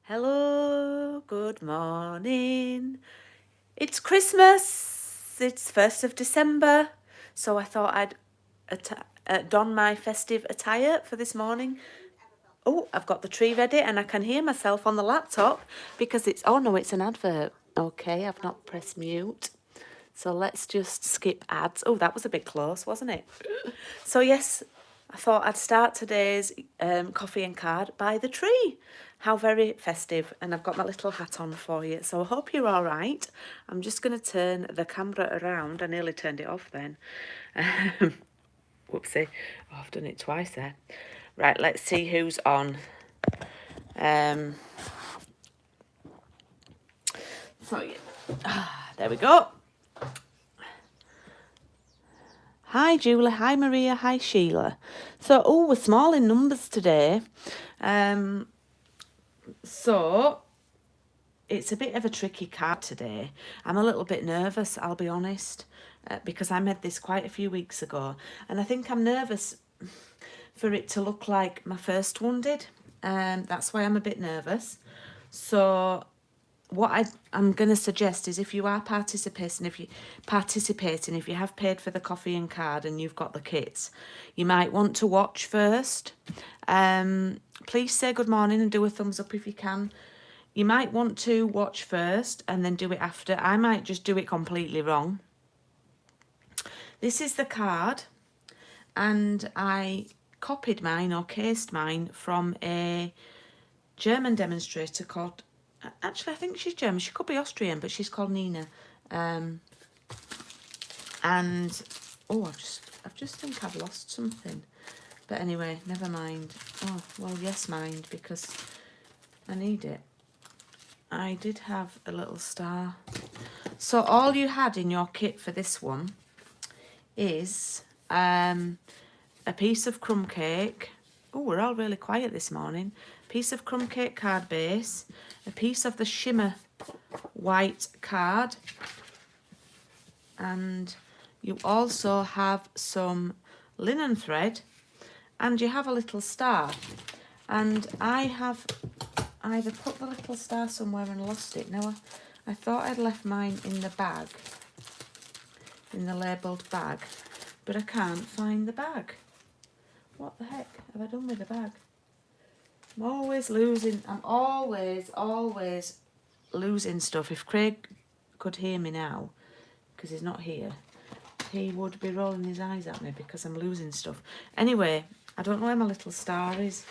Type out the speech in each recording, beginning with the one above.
Hello, good morning. It's Christmas. It's 1st of December. So I thought I'd don my festive attire for this morning. Oh, I've got the tree ready and I can hear myself on the laptop because oh no, it's an advert. Okay, I've not pressed mute. So let's just skip ads. Oh, that was a bit close, wasn't it? So yes, I thought I'd start today's coffee and card by the tree. How very festive. And I've got my little hat on for you. So I hope you're all right. I'm just going to turn the camera around. I nearly turned it off then. Whoopsie. Oh, I've done it twice there. Right, let's see who's on. So, yeah. There we go. Hi, Julie. Hi, Maria. Hi, Sheila. So, we're small in numbers today. So, it's a bit of a tricky card today. I'm a little bit nervous, I'll be honest, because I made this quite a few weeks ago. And I think I'm nervous for it to look like my first one did. That's why I'm a bit nervous. So what I'm going to suggest is if you are participating, if you have paid for the coffee and card and you've got the kits, you might want to watch first. Please say good morning and do a thumbs up if you can. You might want to watch first and then do it after. I might just do it completely wrong. This is the card, and I copied mine or cased mine from a German demonstrator called, actually I think she's German, she could be Austrian, but she's called Nina. And oh, I just think I've lost something, but anyway, never mind. Oh well, yes, mind, because I need it. I did have a little star. So all you had in your kit for this one is a piece of crumb cake. Oh, we're all really quiet this morning. Piece of crumb cake card base, a piece of the shimmer white card, and you also have some linen thread, and you have a little star. And I have either put the little star somewhere and lost it. Now, I thought I'd left mine in the bag, in the labelled bag, but I can't find the bag. What the heck have I done with the bag? I'm always losing losing stuff. If Craig could hear me now, because he's not here, he would be rolling his eyes at me because I'm losing stuff. Anyway, I don't know where my little star is,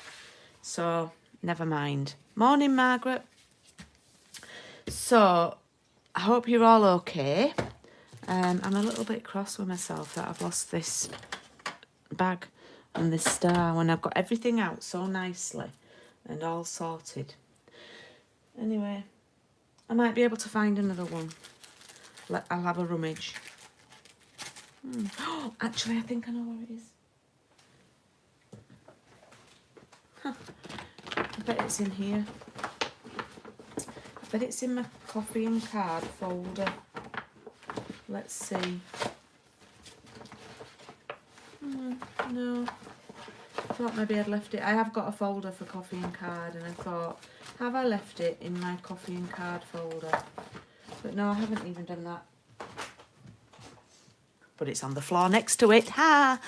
so never mind. Morning, Margaret. So, I hope you're all okay. I'm a little bit cross with myself that I've lost this bag and this star when I've got everything out so nicely and all sorted. Anyway, I might be able to find another one. I'll have a rummage. Oh, actually, I think I know where it is. Huh. I bet it's in here. I bet it's in my coffee and card folder. Let's see. No. I thought maybe I'd left it. I have got a folder for coffee and card, and I thought, have I left it in my coffee and card folder? But no, I haven't even done that. But it's on the floor next to it. Ha!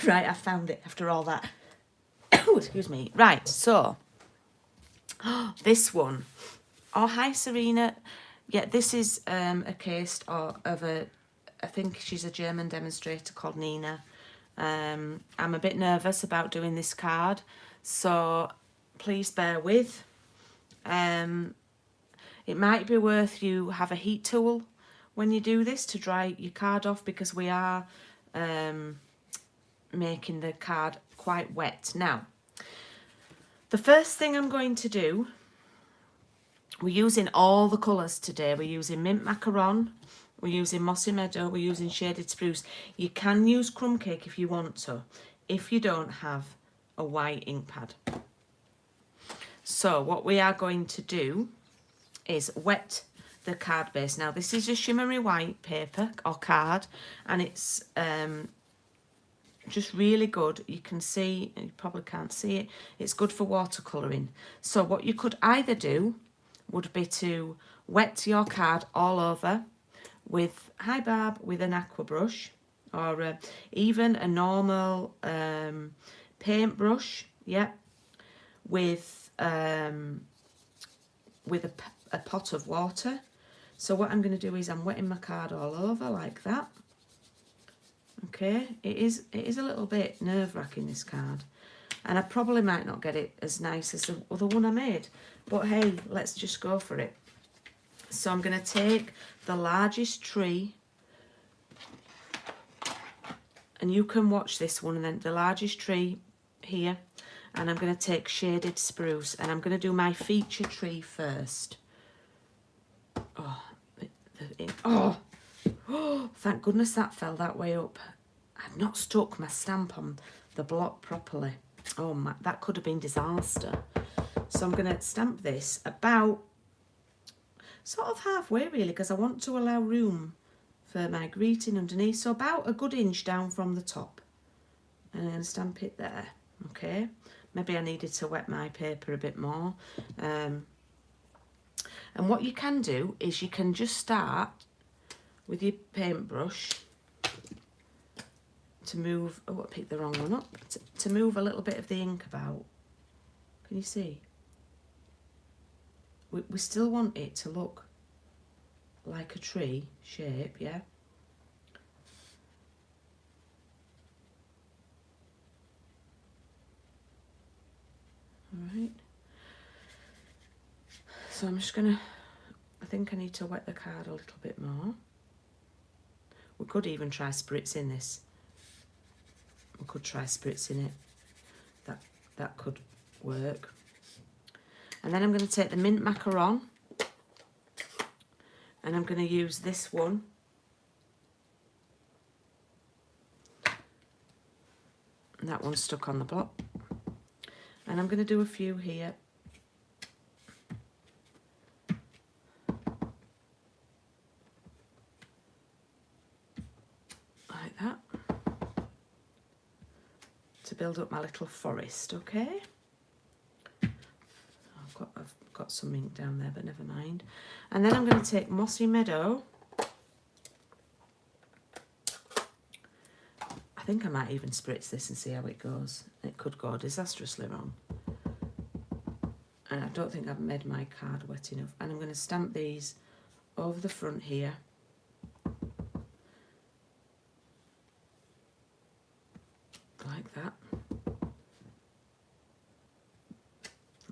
Right, I found it after all that. Oh, excuse me. Right, so this one. Oh, hi, Serena. Yeah, this is a case of I think she's a German demonstrator called Nina. I'm a bit nervous about doing this card, so please bear with. It might be worth you have a heat tool when you do this to dry your card off, because we are making the card quite wet. Now, the first thing I'm going to do, we're using all the colours today. We're using mint macaron, we're using mossy meadow, we're using shaded spruce. You can use crumb cake if you want to, if you don't have a white ink pad. So what we are going to do is wet the card base. Now this is a shimmery white paper or card, and it's just really good. You can see, you probably can't see it, it's good for watercolouring. So what you could either do would be to wet your card all over with, hi Barb, with an aqua brush, or even a normal paintbrush, yeah, with a pot of water. So what I'm going to do is I'm wetting my card all over like that. Okay, it is a little bit nerve-wracking, this card, and I probably might not get it as nice as the other one I made, but hey, let's just go for it. So I'm going to take the largest tree, and you can watch this one, and then the largest tree here, and I'm going to take shaded spruce, and I'm going to do my feature tree first. Oh, thank goodness that fell that way up. I've not stuck my stamp on the block properly. Oh my, that could have been disaster. So I'm going to stamp this about sort of halfway really, because I want to allow room for my greeting underneath. So about a good inch down from the top. And I'm going to stamp it there. Okay. Maybe I needed to wet my paper a bit more. And what you can do is you can just start with your paintbrush to move, oh, I picked the wrong one up, to move a little bit of the ink about. Can you see? We still want it to look like a tree shape, yeah? All right. So I'm just gonna, I think I need to wet the card a little bit more. We could even try spritzing this. We could try spritzing it. That could work. And then I'm going to take the mint macaron, and I'm going to use this one. And that one's stuck on the block. And I'm going to do a few here. Like that. To build up my little forest, okay? I've got some ink down there, but never mind. And then I'm going to take Mossy Meadow. I think I might even spritz this and see how it goes. It could go disastrously wrong. And I don't think I've made my card wet enough. And I'm going to stamp these over the front here. Like that.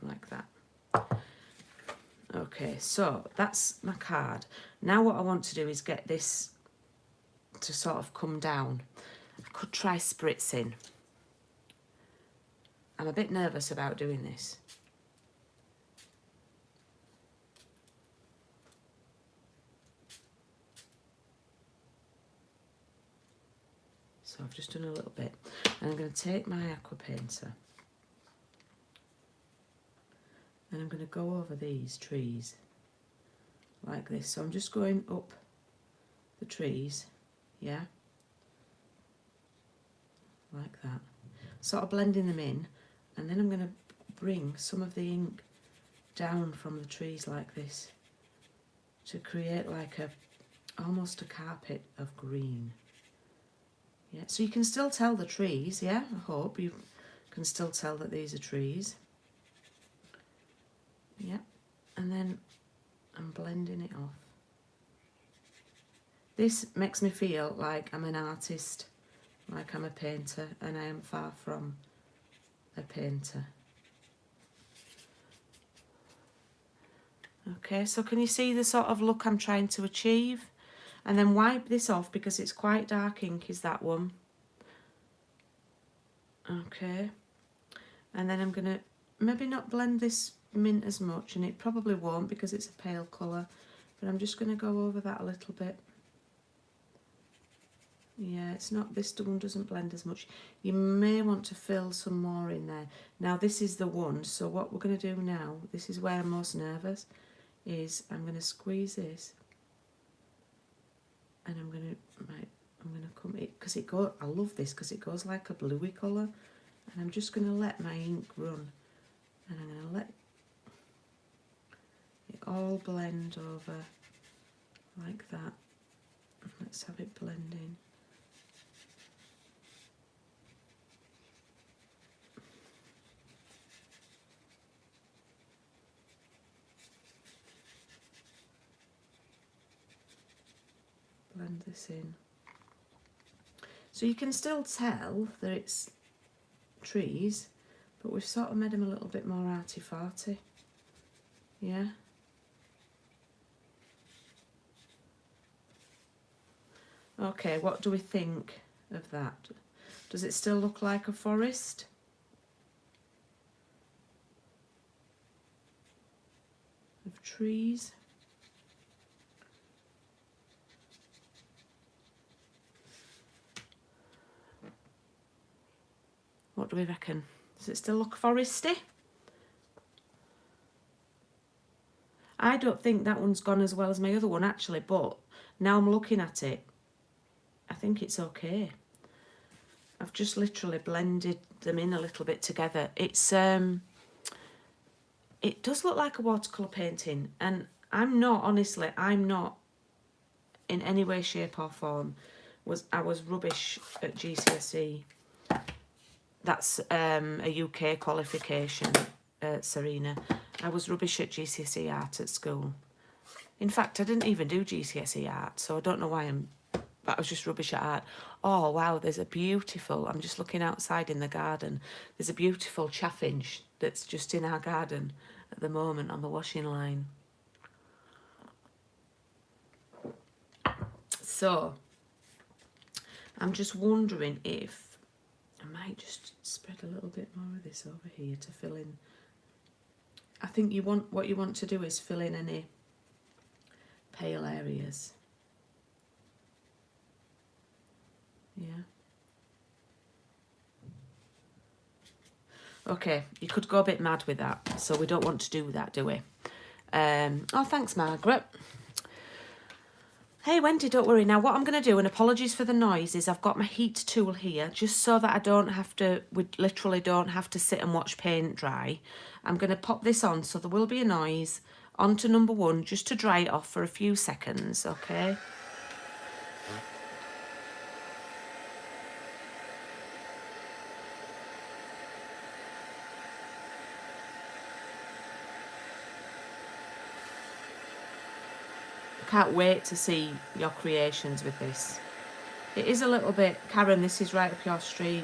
Like that. Okay, so that's my card. Now what I want to do is get this to sort of come down. I could try spritzing. I'm a bit nervous about doing this. So I've just done a little bit. And I'm going to take my aqua painter. And I'm going to go over these trees like this. So I'm just going up the trees, yeah, like that. Sort of blending them in, and then I'm going to bring some of the ink down from the trees like this to create like almost a carpet of green. Yeah, so you can still tell the trees, yeah, I hope you can still tell that these are trees. Yeah, and then I'm blending it off. This makes me feel like I'm an artist, like I'm a painter, and I am far from a painter. Okay, so can you see the sort of look I'm trying to achieve? And then wipe this off because it's quite dark ink, is that one. Okay, and then I'm going to maybe not blend this mint as much, and it probably won't because it's a pale colour, but I'm just going to go over that a little bit. Yeah, it's not, this one doesn't blend as much. You may want to fill some more in there. Now this is the one, so what we're going to do now, this is where I'm most nervous, is I'm going to squeeze this, and I'm going to I'm going to come, because I love this because it goes like a bluey colour. And I'm just going to let my ink run. And I'm going to let it all blend over like that. Let's have it blend in. Blend this in. So you can still tell that it's trees, but we've sort of made them a little bit more arty-farty. Yeah. Okay, what do we think of that? Does it still look like a forest? Of trees? What do we reckon? Does it still look foresty? I don't think that one's gone as well as my other one actually, but now I'm looking at it, I think it's okay. I've just literally blended them in a little bit together. It does look like a watercolour painting, and I'm not in any way, shape or form. I was rubbish at GCSE. That's a UK qualification, Serena. I was rubbish at GCSE art at school. In fact, I didn't even do GCSE art, so I don't know why but I was just rubbish at art. Oh, wow, there's a beautiful, I'm just looking outside in the garden. There's a beautiful chaffinch that's just in our garden at the moment on the washing line. So, I'm just wondering if I might just spread a little bit more of this over here to fill in. I think what you want to do is fill in any pale areas. Yeah. Okay, you could go a bit mad with that, so we don't want to do that, do we? Oh, thanks, Margaret. Hey, Wendy, don't worry. Now, what I'm going to do, and apologies for the noise, is I've got my heat tool here, just so that we literally don't have to sit and watch paint dry. I'm going to pop this on, so there will be a noise, onto number 1, just to dry it off for a few seconds, okay? Can't wait to see your creations with this. It is a little bit, Karen, this is right up your street.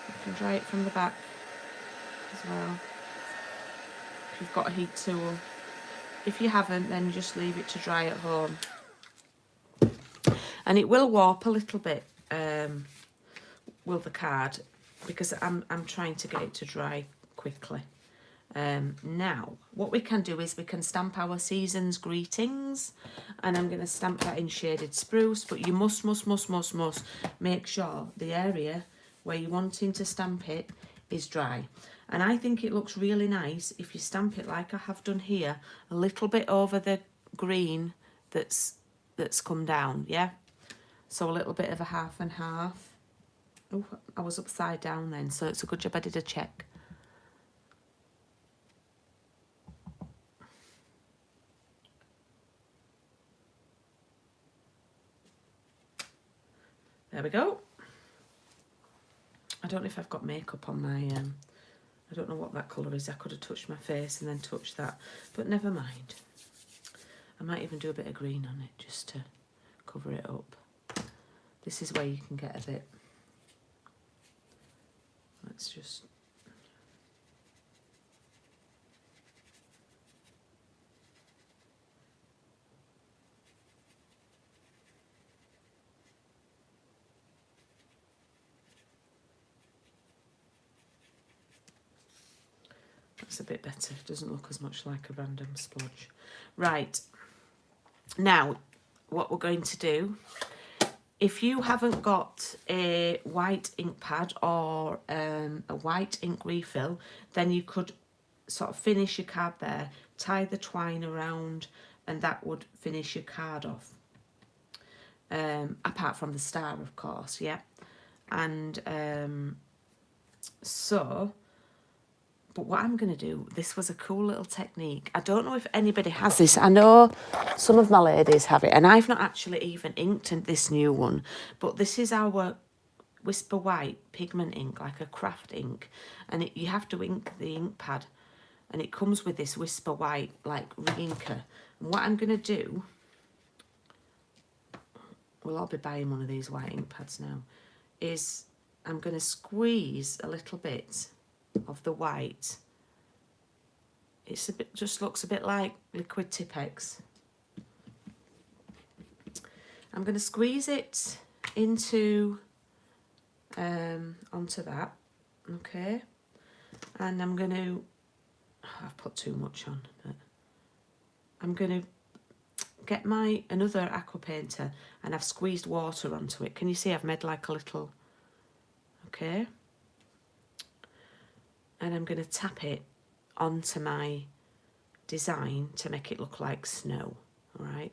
You can dry it from the back as well, if you've got a heat tool. If you haven't, then just leave it to dry at home. And it will warp a little bit, will the card, because I'm trying to get it to dry quickly. Now, what we can do is we can stamp our season's greetings, and I'm going to stamp that in shaded spruce, but you must make sure the area where you're wanting to stamp it is dry. And I think it looks really nice if you stamp it like I have done here, a little bit over the green that's come down, yeah? So a little bit of a half and half. Oh, I was upside down then, so it's a good job I did a check. There we go. I don't know if I've got makeup on my, I don't know what that colour is. I could have touched my face and then touched that, but never mind. I might even do a bit of green on it just to cover it up. This is where you can get a bit, let's just, that's a bit better. It doesn't look as much like a random splodge. Right, now what we're going to do, if you haven't got a white ink pad or a white ink refill, then you could sort of finish your card there, tie the twine around and that would finish your card off. Apart from the star, of course, yeah. And so, but what I'm going to do, this was a cool little technique. I don't know if anybody has this. I know some of my ladies have it, and I've not actually even inked this new one, but this is our Whisper White pigment ink, like a craft ink, and you have to ink the ink pad, and it comes with this Whisper White like re-inker. And what I'm going to do, we'll all be buying one of these white ink pads now, is I'm going to squeeze a little bit of the white. It's a bit, just looks a bit like liquid Tipp-Ex. I'm going to squeeze it into onto that, okay, and I'm going to, I've put too much on, but I'm going to get my another aqua painter, and I've squeezed water onto it. Can you see I've made like a little, okay, and I'm going to tap it onto my design to make it look like snow. All right,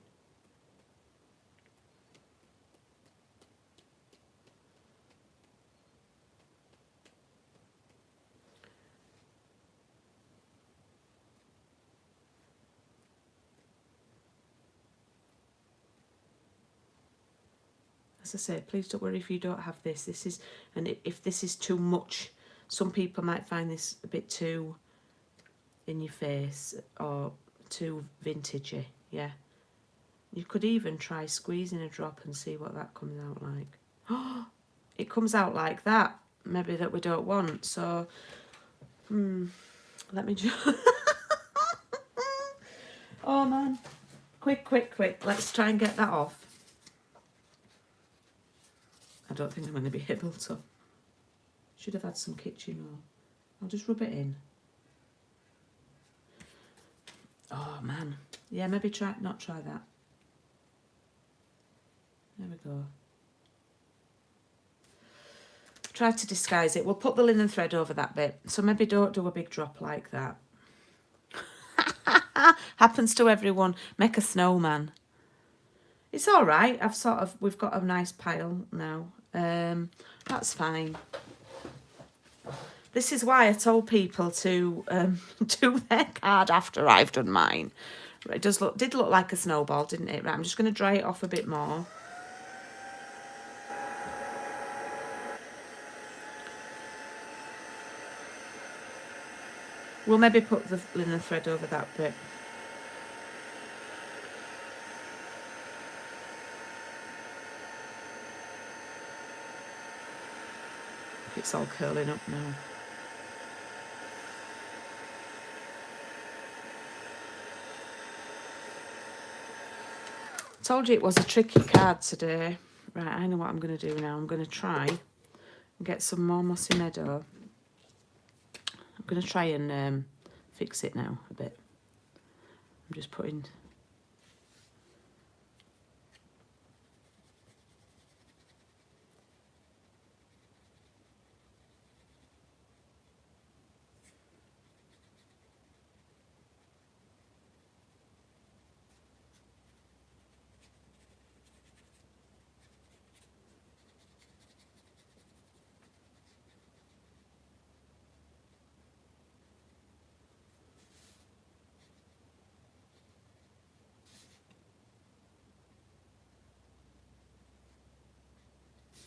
as I say, please don't worry if you don't have this. This is, and if this is too much, some people might find this a bit too in your face or too vintagey, yeah. You could even try squeezing a drop and see what that comes out like. Oh, it comes out like that, maybe that we don't want, so let me just oh man, quick, let's try and get that off. I don't think I'm going to be able to. Should have had some kitchen oil. I'll just rub it in. Oh man, yeah, maybe not try that. There we go. Try to disguise it. We'll put the linen thread over that bit, so maybe don't do a big drop like that. Happens to everyone. Make a snowman. It's all right. We've got a nice pile now. That's fine. This is why I told people to do their card after I've done mine. It did look like a snowball, didn't it? Right, I'm just going to dry it off a bit more. We'll maybe put the linen thread over that bit. It's all curling up now. Told you it was a tricky card today. Right, I know what I'm going to do now. I'm going to try and get some more Mossy Meadow. I'm going to try and fix it now a bit. I'm just putting...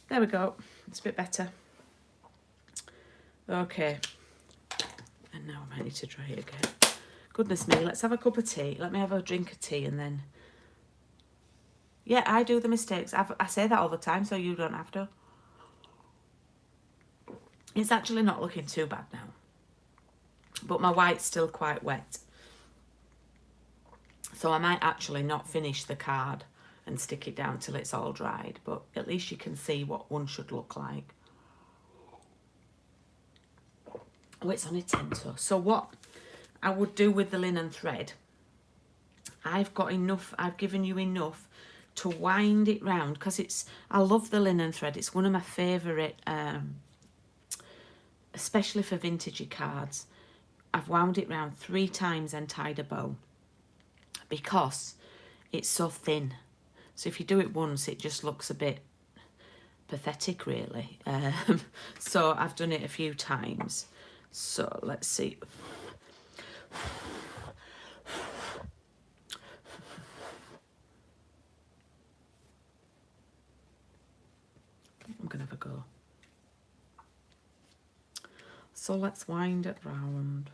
There we go. It's a bit better. Okay. And now I might need to dry it again. Goodness me, let's have a cup of tea. Let me have a drink of tea and then... Yeah, I do the mistakes. I say that all the time, so you don't have to. It's actually not looking too bad now. But my white's still quite wet. So I might actually not finish the card and stick it down till it's all dried. But at least you can see what one should look like. Oh, it's only 10 to. So what I would do with the linen thread, I've got enough, I've given you enough to wind it round, because I love the linen thread. It's one of my favourite, especially for vintagey cards. I've wound it round 3 times and tied a bow. because it's so thin. So if you do it once, it just looks a bit pathetic, really. So I've done it a few times. So let's see. I'm going to have a go. So let's wind it round.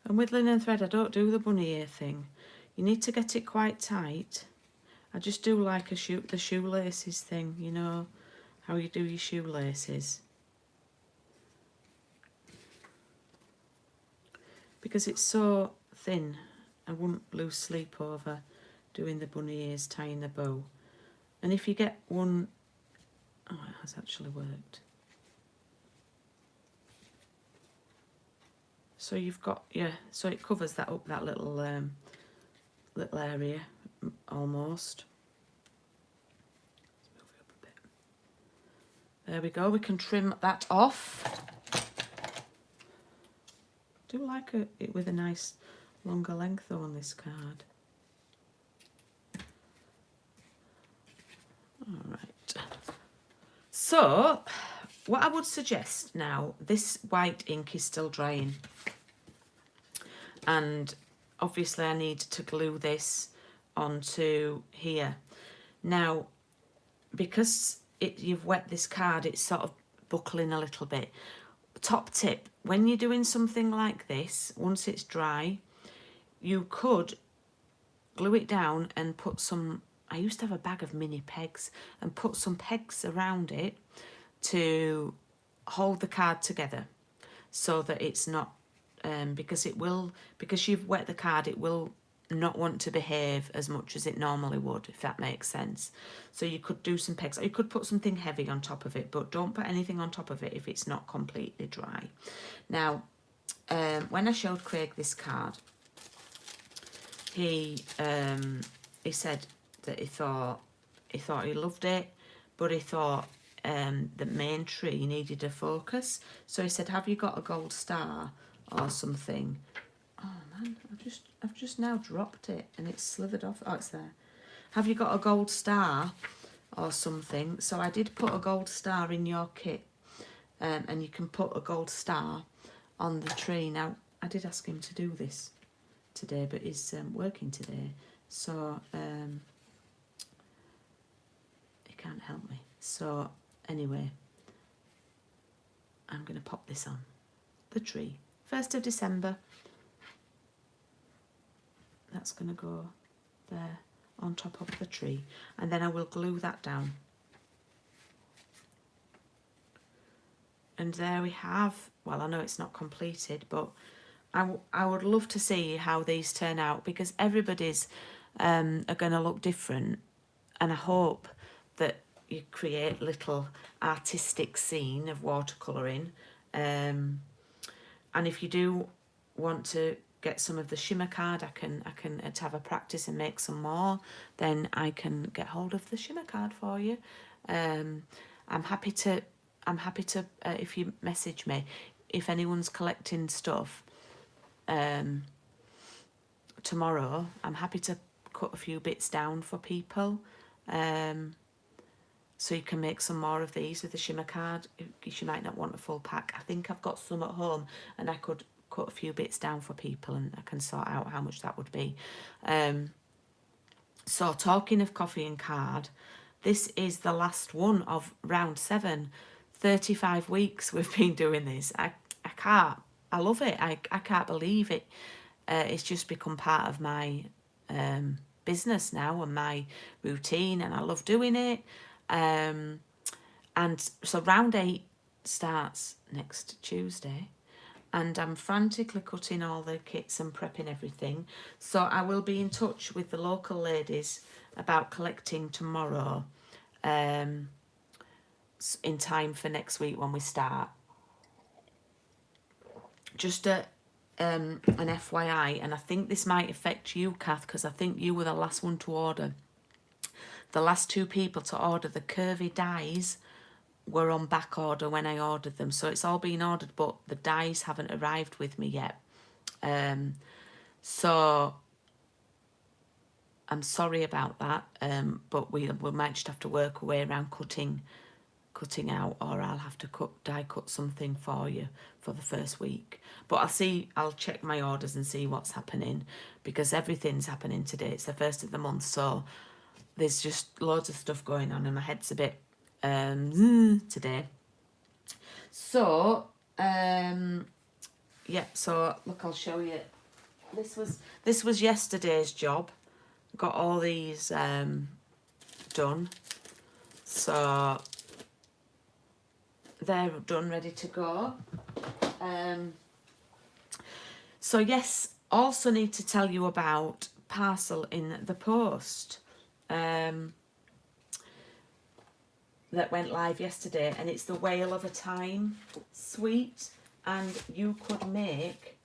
And with linen thread, I don't do the bunny ear thing. You need to get it quite tight. I just do like the shoelaces thing, you know, how you do your shoelaces. Because it's so thin, I wouldn't lose sleep over doing the bunny ears, tying the bow. And if you get one, oh, it has actually worked. So you've got, yeah, so it covers that up, that little little area almost. Let's move it up a bit. There we go, we can trim that off. I do like it with a nice longer length though on this card. All right. So what I would suggest now, this white ink is still drying. And obviously I need to glue this onto here. Now, because you've wet this card, it's sort of buckling a little bit. Top tip, when you're doing something like this, once it's dry, you could glue it down and put some, I used to have a bag of mini pegs, and put some pegs around it to hold the card together so that it's not, because you've wet the card, it will not want to behave as much as it normally would, if that makes sense. So you could do some pegs, or you could put something heavy on top of it, but don't put anything on top of it if it's not completely dry. Now, when I showed Craig this card, he said that he thought he loved it, but he thought the main tree needed a focus. So he said, have you got a gold star or something? Oh man, I've just now dropped it and it's slithered off. Oh, it's there. Have you got a gold star or something? So I did put a gold star in your kit, and you can put a gold star on the tree. Now, I did ask him to do this today, but he's working today, so he can't help me. So anyway, I'm going to pop this on the tree. 1st of December. That's going to go there on top of the tree, and then I will glue that down. And there we have, well, I know it's not completed, but I would love to see how these turn out, because everybody's are going to look different, and I hope that you create little artistic scene of watercolouring. And if you do want to get some of the shimmer card, I can to have a practice and make some more, then I can get hold of the shimmer card for you. I'm happy to if you message me, if anyone's collecting stuff tomorrow, I'm happy to cut a few bits down for people, so you can make some more of these with the shimmer card, because you might not want a full pack. I think I've got some at home, and I could cut a few bits down for people, and I can sort out how much that would be. So talking of coffee and card, this is the last one of round 7. 35 weeks we've been doing this. I love it. I can't believe it. It's just become part of my business now and my routine, and I love doing it. And so round 8 starts next Tuesday, and I'm frantically cutting all the kits and prepping everything. So I will be in touch with the local ladies about collecting tomorrow. in time for next week when we start. Just an FYI, and I think this might affect you, Kath, because I think you were the last one to order. The last 2 people to order the curvy dies were on back order when I ordered them. So it's all been ordered, but the dies haven't arrived with me yet. So I'm sorry about that, but we might just have to work our way around cutting out, or I'll have to die cut something for you for the first week. But I'll check my orders and see what's happening, because everything's happening today. It's the first of the month, so there's just loads of stuff going on and my head's a bit today. So yeah, so look, I'll show you. This was yesterday's job. Got all these done, so they're done, ready to go. So yes, also need to tell you about parcel in the post that went live yesterday, and it's the Whale of a Time suite. And you could make,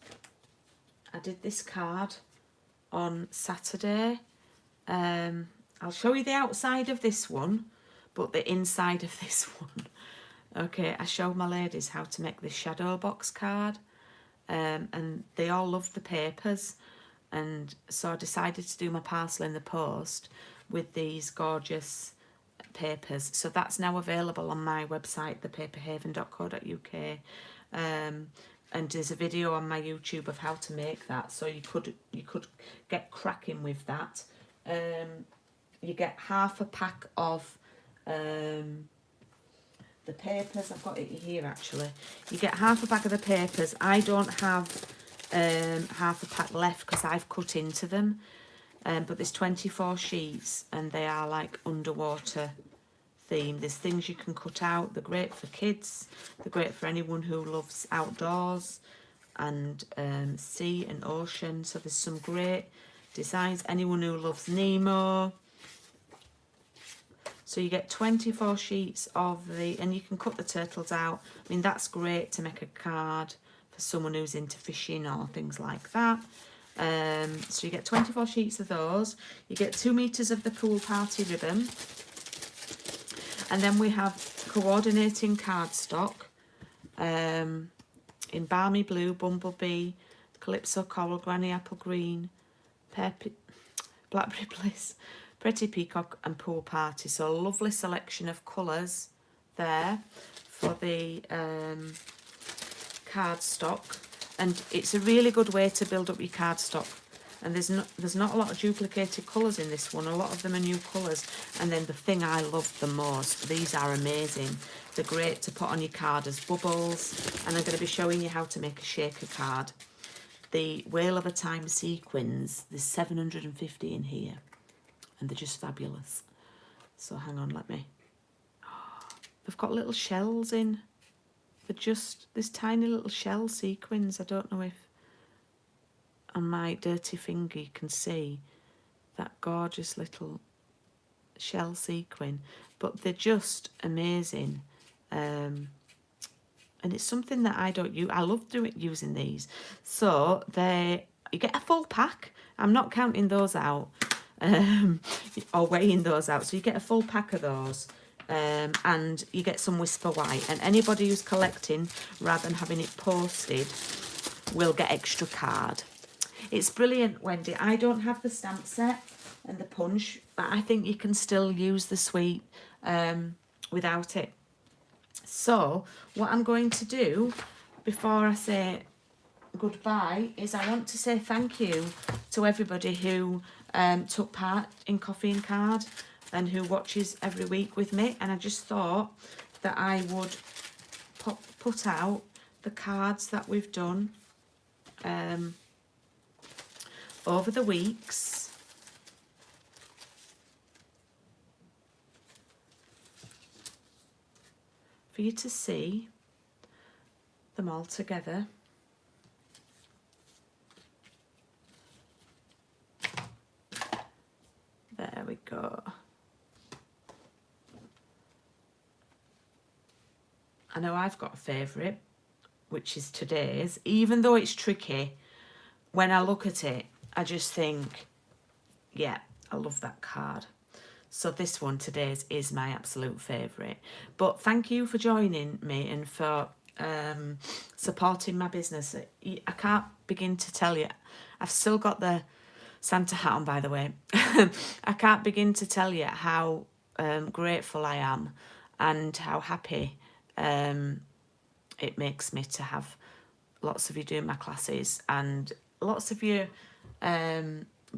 I did this card on Saturday. I'll show you the outside of this one, but the inside of this one. Okay, I showed my ladies how to make this shadow box card, and they all loved the papers, and so I decided to do my parcel in the post with these gorgeous papers. So that's now available on my website, thepaperhaven.co.uk, and there's a video on my YouTube of how to make that, so you could get cracking with that. You get half a pack of the papers. I've got it here actually. You get half a pack of the papers. I don't have half a pack left because I've cut into them, but there's 24 sheets and they are like underwater themed. There's things you can cut out. They're great for kids, they're great for anyone who loves outdoors and sea and ocean. So there's some great designs. Anyone who loves Nemo. So you get 24 sheets of and you can cut the turtles out. I mean, that's great to make a card for someone who's into fishing or things like that. So you get 24 sheets of those. You get 2 meters of the pool party ribbon. And then we have coordinating cardstock in Balmy Blue, Bumblebee, Calypso Coral, Granny Apple Green, Blackberry Bliss, Pretty Peacock and Pool Party. So a lovely selection of colours there for the cardstock, and it's a really good way to build up your cardstock. And there's not a lot of duplicated colours in this one. A lot of them are new colours. And then the thing I love the most, these are amazing. They're great to put on your card as bubbles. And I'm going to be showing you how to make a shaker card. The Whale of a Time sequins, there's 750 in here. And they're just fabulous. So hang on, let me. They've got little shells in. They're just this tiny little shell sequins. I don't know if on my dirty finger you can see that gorgeous little shell sequin, but they're just amazing. And it's something that I don't use. I love using these. So you get a full pack. I'm not counting those out or weighing those out. So you get a full pack of those. And you get some Whisper White. And anybody who's collecting, rather than having it posted, will get extra card. It's brilliant, Wendy. I don't have the stamp set and the punch, but I think you can still use the suite without it. So what I'm going to do before I say goodbye is I want to say thank you to everybody who took part in Coffee and Card and who watches every week with me. And I just thought that I would put out the cards that we've done over the weeks. For you to see them all together. There we go. I know I've got a favourite, which is today's. Even though it's tricky, when I look at it, I just think, yeah, I love that card. So this one, today's, is my absolute favourite. But thank you for joining me and for supporting my business. I can't begin to tell you. I've still got the Santa hat on, by the way. I can't begin to tell you how grateful I am and how happy it makes me to have lots of you doing my classes and lots of you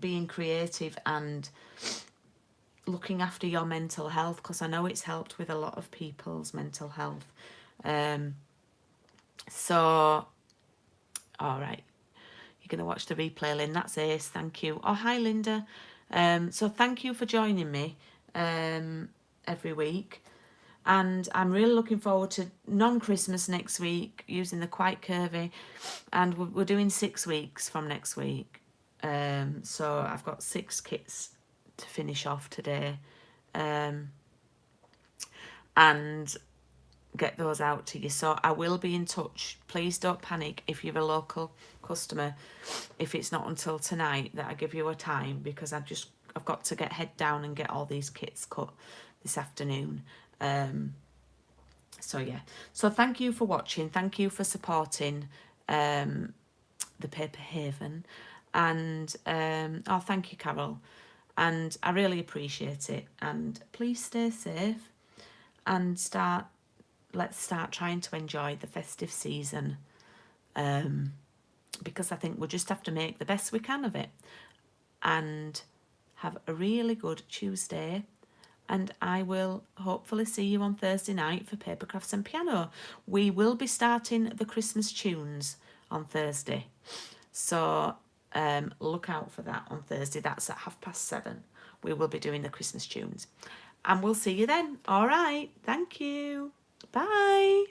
being creative and looking after your mental health, because I know it's helped with a lot of people's mental health. So, all right. You're going to watch the replay, Lynn. That's Ace. Thank you. Oh, hi, Linda. So thank you for joining me every week. And I'm really looking forward to non-Christmas next week, using the Quite Curvy. And we're doing 6 weeks from next week. So I've got 6 kits to finish off today. And get those out to you. So I will be in touch. Please don't panic if you're a local customer, if it's not until tonight that I give you a time, because I've got to get head down and get all these kits cut this afternoon. So yeah, so thank you for watching, thank you for supporting the Paper Haven, and oh, thank you, Carol, and I really appreciate it. And please stay safe and let's start trying to enjoy the festive season, because I think we'll just have to make the best we can of it. And have a really good Tuesday, and I will hopefully see you on Thursday night for Paper Crafts and Piano. We will be starting the Christmas tunes on Thursday, so look out for that on Thursday. That's at 7:30. We will be doing the Christmas tunes, and we'll see you then. All right, thank you. Bye.